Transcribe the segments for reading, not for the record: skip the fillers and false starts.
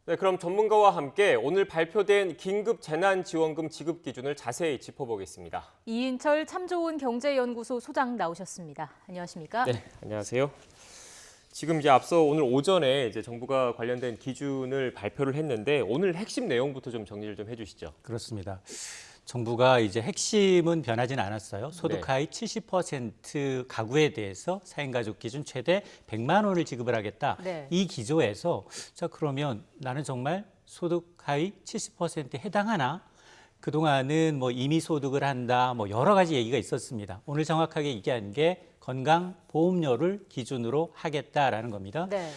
네, 그럼 전문가와 함께 오늘 발표된 긴급 재난지원금 지급 기준을 자세히 짚어보겠습니다. 이인철 참 좋은 경제연구소 소장 나오셨습니다. 안녕하십니까? 네, 안녕하세요. 지금 이제 앞서 오늘 오전에 이제 정부가 관련된 기준을 발표를 했는데 오늘 핵심 내용부터 좀 정리를 좀 해주시죠. 그렇습니다. 정부가 이제 핵심은 변하지는 않았어요. 소득 하위 70% 가구에 대해서 4인 가족 기준 최대 100만 원을 지급을 하겠다. 네. 이 기조에서 자 그러면 나는 정말 소득 하위 70%에 해당하나? 그동안은 뭐 임의 소득을 한다, 뭐 여러 가지 얘기가 있었습니다. 오늘 정확하게 얘기한 게 건강보험료를 기준으로 하겠다라는 겁니다. 네.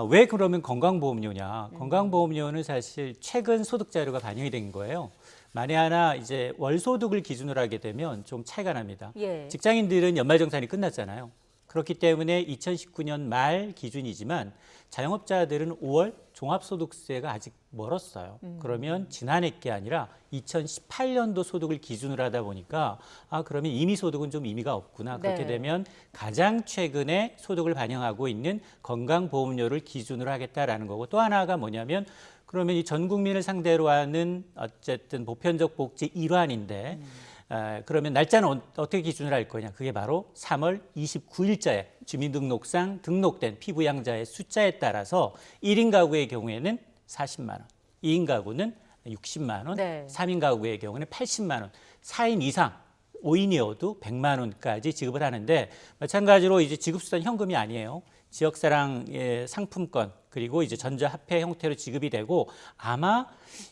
왜 그러면 건강보험료냐? 건강보험료는 사실 최근 소득 자료가 반영이 된 거예요. 만에 하나 이제 월소득을 기준으로 하게 되면 좀 차이가 납니다. 예. 직장인들은 연말정산이 끝났잖아요. 그렇기 때문에 2019년 말 기준이지만 자영업자들은 5월 종합소득세가 아직 멀었어요. 그러면 지난해 게 아니라 2018년도 소득을 기준으로 하다 보니까 그러면 임의소득은 좀 의미가 없구나. 그렇게 네. 되면 가장 최근에 소득을 반영하고 있는 건강보험료를 기준으로 하겠다라는 거고 또 하나가 뭐냐면 그러면 이 전 국민을 상대로 하는 어쨌든 보편적 복지 일환인데 그러면 날짜는 어떻게 기준을 할 거냐? 그게 바로 3월 29일자에 주민등록상 등록된 피부양자의 숫자에 따라서 1인 가구의 경우에는 40만 원, 2인 가구는 60만 원, 네. 3인 가구의 경우는 80만 원, 4인 이상 5인이어도 100만 원까지 지급을 하는데 마찬가지로 이제 지급수단 현금이 아니에요. 지역사랑의 상품권 그리고 이제 전자화폐 형태로 지급이 되고 아마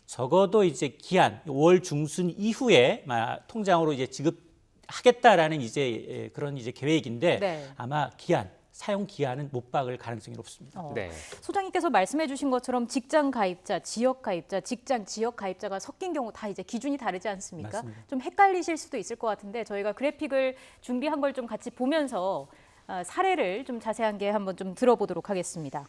적어도 이제 기한 5월 중순 이후에 통장으로 이제 지급하겠다라는 이제 그런 이제 계획인데 네. 아마 사용 기한은 못 박을 가능성이 높습니다. 네. 소장님께서 말씀해 주신 것처럼 직장 가입자, 지역 가입자, 직장 지역 가입자가 섞인 경우 다 이제 기준이 다르지 않습니까? 맞습니다. 좀 헷갈리실 수도 있을 것 같은데 저희가 그래픽을 준비한 걸 좀 같이 보면서 사례를 좀 자세한 게 한번 좀 들어보도록 하겠습니다.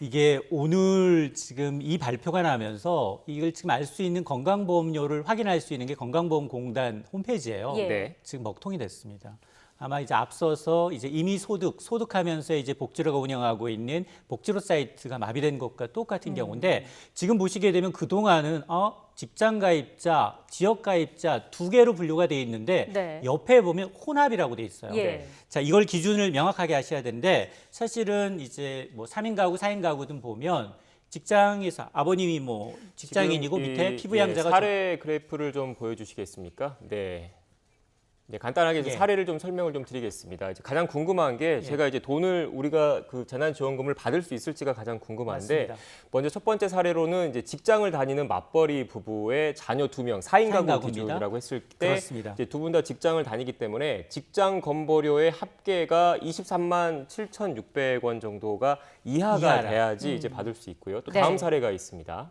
이게 오늘 지금 이 발표가 나면서 이걸 지금 알 수 있는 건강보험료를 확인할 수 있는 게 건강보험공단 홈페이지예요. 예. 네. 지금 먹통이 됐습니다. 아마 이제 앞서서 이제 이미 소득하면서 이제 복지로가 운영하고 있는 복지로 사이트가 마비된 것과 똑같은 경우인데 지금 보시게 되면 그동안은 직장 가입자, 지역 가입자 두 개로 분류가 돼 있는데 네. 옆에 보면 혼합이라고 돼 있어요. 예. 자, 이걸 기준을 명확하게 하셔야 되는데 사실은 이제 뭐 3인 가구, 4인 가구든 보면 직장에서 아버님이 뭐 직장인이고 지금 밑에 피부양자가 사례 그래프를 좀 보여주시겠습니까? 네. 네, 간단하게 이제 예. 사례를 좀 설명을 좀 드리겠습니다. 이제 가장 궁금한 게 제가 이제 돈을 우리가 그 재난지원금을 받을 수 있을지가 가장 궁금한데 맞습니다. 먼저 첫 번째 사례로는 이제 직장을 다니는 맞벌이 부부의 자녀 2명, 4인 가구 가구입니다. 기준이라고 했을 때 그렇습니다. 이제 두 분 다 직장을 다니기 때문에 직장 건보료의 합계가 23만 7,600원 정도가 이하가 이하라. 돼야지 이제 받을 수 있고요. 또 네. 다음 사례가 있습니다.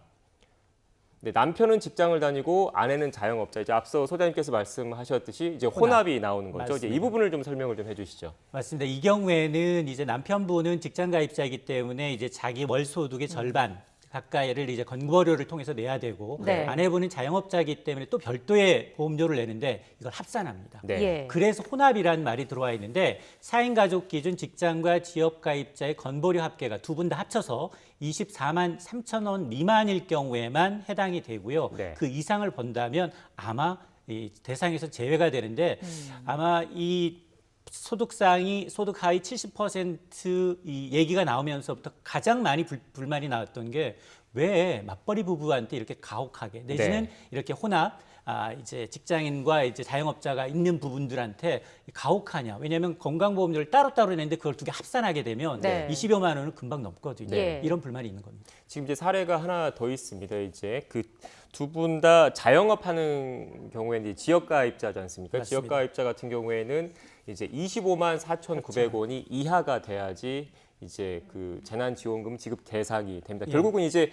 네, 남편은 직장을 다니고 아내는 자영업자. 이제 앞서 소장님께서 말씀하셨듯이 이제 혼합이 나오는 거죠. 이제 이 맞습니다. 부분을 좀 설명을 좀 해주시죠. 맞습니다. 이 경우에는 이제 남편분은 직장 가입자이기 때문에 이제 자기 월 소득의 절반 가까이를 이제 건보료를 통해서 내야 되고 네. 아내분은 자영업자이기 때문에 또 별도의 보험료를 내는데 이걸 합산합니다. 네. 예. 그래서 혼합이라는 말이 들어와 있는데 4인 가족 기준 직장과 지역 가입자의 건보료 합계가 두 분 다 합쳐서 24만 3천 원 미만일 경우에만 해당이 되고요. 네. 그 이상을 번다면 아마 이 대상에서 제외가 되는데 아마 이 소득상이 소득 하위 70%이 얘기가 나오면서부터 가장 많이 불만이 나왔던 게 왜 맞벌이 부부한테 이렇게 가혹하게 내지는 네. 이렇게 혼합 이제 직장인과 이제 자영업자가 있는 부분들한테 가혹하냐. 왜냐하면 건강보험료를 따로따로 내는데 그걸 두 개 합산하게 되면 네. 20여만 원은 금방 넘거든요. 예. 이런 불만이 있는 겁니다. 지금 이제 사례가 하나 더 있습니다. 이제 그 두 분 다 자영업하는 경우에는 지역 가입자지 않습니까? 맞습니다. 지역 가입자 같은 경우에는 이제 25만 4,900원이 이하가 돼야지 이제 그 재난지원금 지급 대상이 됩니다. 예. 결국은 이제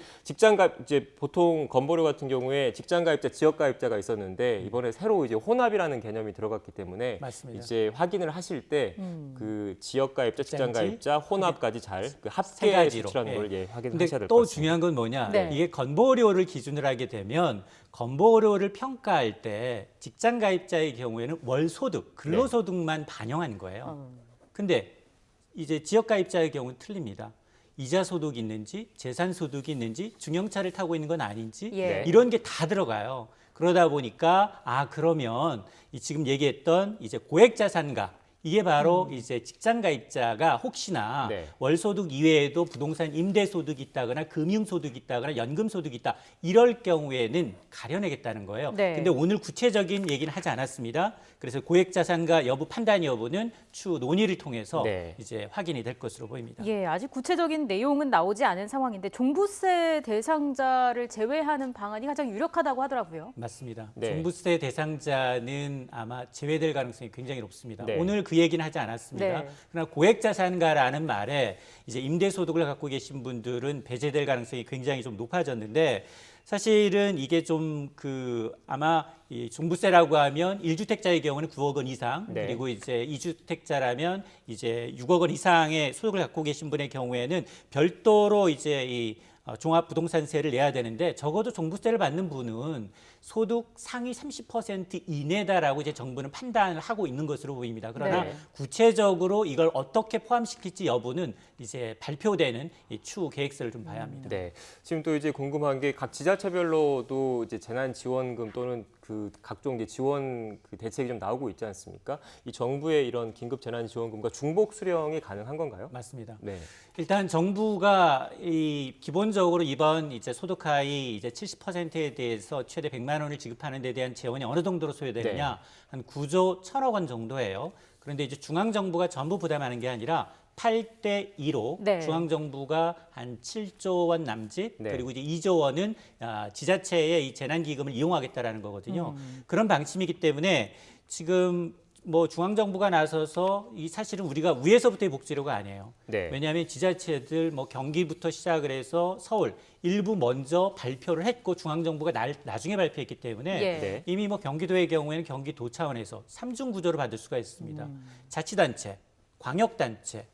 이제 보통 건보료 같은 경우에 직장 가입자, 지역 가입자가 있었는데 이번에 새로 이제 혼합이라는 개념이 들어갔기 때문에 맞습니다. 이제 확인을 하실 때 그 지역 가입자, 직장 가입자, 혼합까지 잘 그 세 합계 가지로. 수치라는 예. 걸 근데 확인하셔야 될 것 또 같습니다. 중요한 건 뭐냐? 네. 이게 건보료를 기준으로 하게 되면 건보료를 평가할 때 직장 가입자의 경우에는 월 소득, 근로소득만 반영한 거예요. 근데 이제 지역 가입자의 경우는 틀립니다. 이자 소득이 있는지, 재산 소득이 있는지, 중형차를 타고 있는 건 아닌지 예. 이런 게 다 들어가요. 그러다 보니까 그러면 이 지금 얘기했던 이제 고액자산가 이게 바로 이제 직장가입자가 혹시나 네. 월소득 이외에도 부동산 임대소득이 있다거나 금융소득이 있다거나 연금소득이 있다 이럴 경우에는 가려내겠다는 거예요. 네. 근데 오늘 구체적인 얘기는 하지 않았습니다. 그래서 고액자산가 여부 판단 여부는 추후 논의를 통해서 네. 이제 확인이 될 것으로 보입니다. 예, 아직 구체적인 내용은 나오지 않은 상황인데 종부세 대상자를 제외하는 방안이 가장 유력하다고 하더라고요. 맞습니다. 네. 종부세 대상자는 아마 제외될 가능성이 굉장히 높습니다. 네. 오늘 그 얘기는 하지 않았습니다. 네. 그러나 고액자산가라는 말에 이제 임대소득을 갖고 계신 분들은 배제될 가능성이 굉장히 좀 높아졌는데 사실은 이게 좀 아마 이 종부세라고 하면 1주택자의 경우는 9억 원 이상 네. 그리고 이제 2주택자라면 이제 6억 원 이상의 소득을 갖고 계신 분의 경우에는 별도로 이제 이 종합부동산세를 내야 되는데 적어도 종부세를 받는 분은 소득 상위 30% 이내다라고 이제 정부는 판단을 하고 있는 것으로 보입니다. 그러나 네. 구체적으로 이걸 어떻게 포함시킬지 여부는 이제 발표되는 이 추후 계획서를 좀 봐야 합니다. 네. 지금 또 이제 궁금한 게 각 지자체별로도 이제 재난지원금 또는 그 각종 이제 지원 그 대책이 좀 나오고 있지 않습니까? 이 정부의 이런 긴급 재난지원금과 중복 수령이 가능한 건가요? 맞습니다. 네. 일단 정부가 이 기본적으로 이번 이제 소득 하위 이제 70%에 대해서 최대 100만 원을 지급하는 데 대한 재원이 어느 정도로 소요되느냐? 네. 한 9조 1,000억 원 정도예요. 그런데 이제 중앙 정부가 전부 부담하는 게 아니라 8대 2로 네. 중앙 정부가 한 7조 원 남짓 네. 그리고 이제 2조 원은 지자체의 이 재난 기금을 이용하겠다라는 거거든요. 그런 방침이기 때문에 지금 뭐 중앙 정부가 나서서 이 사실은 우리가 위에서부터의 복지로가 아니에요. 네. 왜냐하면 지자체들 뭐 경기부터 시작을 해서 서울 일부 먼저 발표를 했고 중앙 정부가 나중에 발표했기 때문에 예. 네. 이미 뭐 경기도의 경우에는 경기도 차원에서 3중 구조로 받을 수가 있습니다. 자치단체, 광역단체,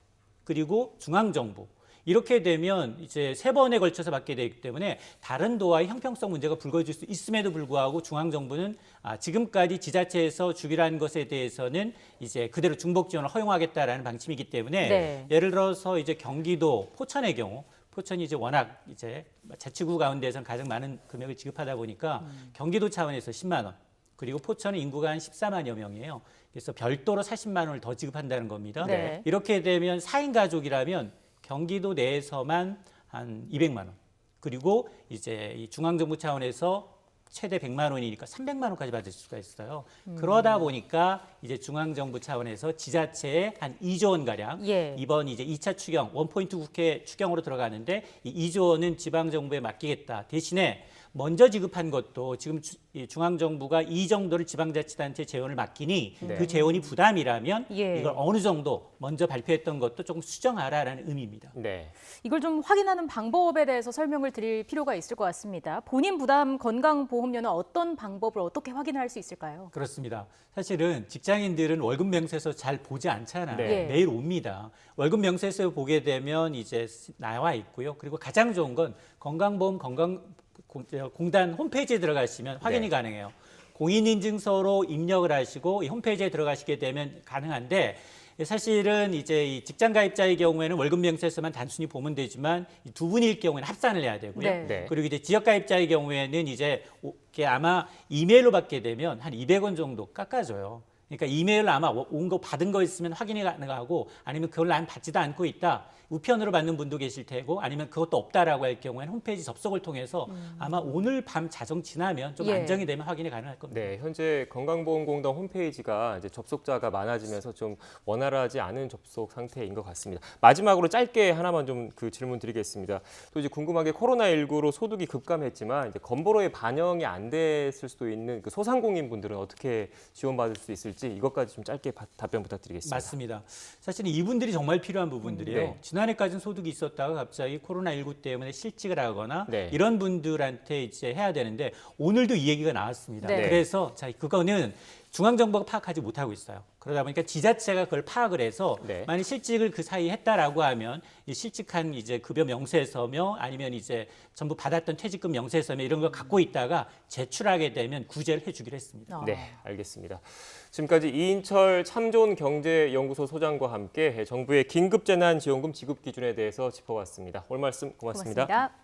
그리고 중앙정부. 이렇게 되면 이제 3번에 걸쳐서 받게 되기 때문에 다른 도와의 형평성 문제가 불거질 수 있음에도 불구하고 중앙정부는 지금까지 지자체에서 주기로 한 것에 대해서는 이제 그대로 중복 지원을 허용하겠다라는 방침이기 때문에 네. 예를 들어서 이제 경기도 포천의 경우 포천이 이제 워낙 이제 자치구 가운데서는 가장 많은 금액을 지급하다 보니까 경기도 차원에서 10만 원 그리고 포천은 인구가 한 14만여 명이에요. 그래서 별도로 40만 원을 더 지급한다는 겁니다. 네. 이렇게 되면 4인 가족이라면 경기도 내에서만 한 200만 원. 그리고 이제 이 중앙정부 차원에서 최대 100만 원이니까 300만 원까지 받을 수가 있어요. 그러다 보니까 이제 중앙정부 차원에서 지자체에 한 2조 원 가량 예. 이번 이제 2차 추경 원포인트 국회 추경으로 들어가는데 이 2조 원은 지방정부에 맡기겠다. 대신에 먼저 지급한 것도 지금 중앙정부가 이 정도를 지방자치단체 재원을 맡기니 네. 그 재원이 부담이라면 예. 이걸 어느 정도 먼저 발표했던 것도 조금 수정하라라는 의미입니다. 네. 이걸 좀 확인하는 방법에 대해서 설명을 드릴 필요가 있을 것 같습니다. 본인 부담 건강보험료는 어떤 방법을 어떻게 확인할 수 있을까요? 그렇습니다. 사실은 직장인들은 월급 명세서 잘 보지 않잖아요. 네. 매일 옵니다. 월급 명세서 보게 되면 이제 나와 있고요. 그리고 가장 좋은 건 건강보험 공단 홈페이지에 들어가시면 확인이 네. 가능해요. 공인인증서로 입력을 하시고 이 홈페이지에 들어가시게 되면 가능한데 사실은 이제 이 직장가입자의 경우에는 월급 명세서만 단순히 보면 되지만 이 두 분일 경우에는 합산을 해야 되고요. 네. 네. 그리고 이제 지역가입자의 경우에는 이제 이게 아마 이메일로 받게 되면 한 200원 정도 깎아줘요. 그러니까 이메일 아마 온 거 받은 거 있으면 확인이 가능하고 아니면 그걸 난 받지도 않고 있다. 우편으로 받는 분도 계실 테고 아니면 그것도 없다라고 할 경우에는 홈페이지 접속을 통해서 아마 오늘 밤 자정 지나면 좀 예. 안정이 되면 확인이 가능할 겁니다. 네, 현재 건강보험공단 홈페이지가 이제 접속자가 많아지면서 좀 원활하지 않은 접속 상태인 것 같습니다. 마지막으로 짧게 하나만 좀 그 질문 드리겠습니다. 또 이제 궁금한 게 코로나19로 소득이 급감했지만 이제 건보료에 반영이 안 됐을 수도 있는 그 소상공인 분들은 어떻게 지원받을 수 있을지 이것까지 좀 짧게 답변 부탁드리겠습니다. 맞습니다. 사실은 이분들이 정말 필요한 부분들이에요. 네. 지난해까지는 소득이 있었다가 갑자기 코로나19 때문에 실직을 하거나 네. 이런 분들한테 이제 해야 되는데 오늘도 이 얘기가 나왔습니다. 네. 그래서 자 그거는 중앙정부가 파악하지 못하고 있어요. 그러다 보니까 지자체가 그걸 파악을 해서 네. 만약 실직을 그 사이에 했다라고 하면 이 실직한 이제 급여 명세서며 아니면 이제 전부 받았던 퇴직금 명세서며 이런 걸 갖고 있다가 제출하게 되면 구제를 해주기로 했습니다. 아. 네, 알겠습니다. 지금까지 이인철 참좋은경제연구소 소장과 함께 정부의 긴급재난지원금 지급 기준에 대해서 짚어봤습니다. 오늘 말씀 고맙습니다. 고맙습니다.